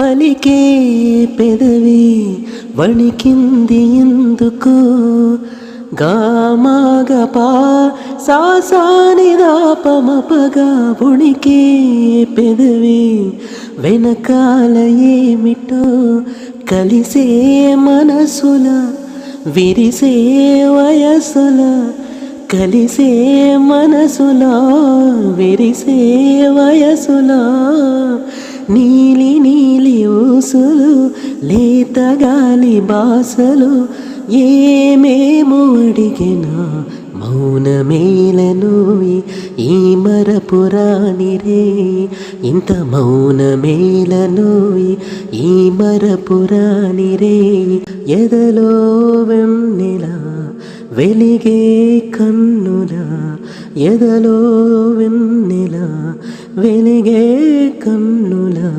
పలికే పెదవి వణికింది ఎందుకు గామాగపా సాసానిదాపమపగా ఉణికే పెదవి వెనకాల ఏమిటో కలిసే మనసుల విరిసే వయసుల కలిసే మనసులా విరిసే వయసులా నీలి నీలి ఊసులు లేత గాలి బాసలు ఏమేమో అడిగినా మౌనమేలను ఈ మరపురాని రే ఇంత మౌనమేలను ఈ మరపురాని రే ఎదలో వెన్నెలా వెలిగే కన్నులా ఎదలో వెన్నెలా వెలిగే కన్నులా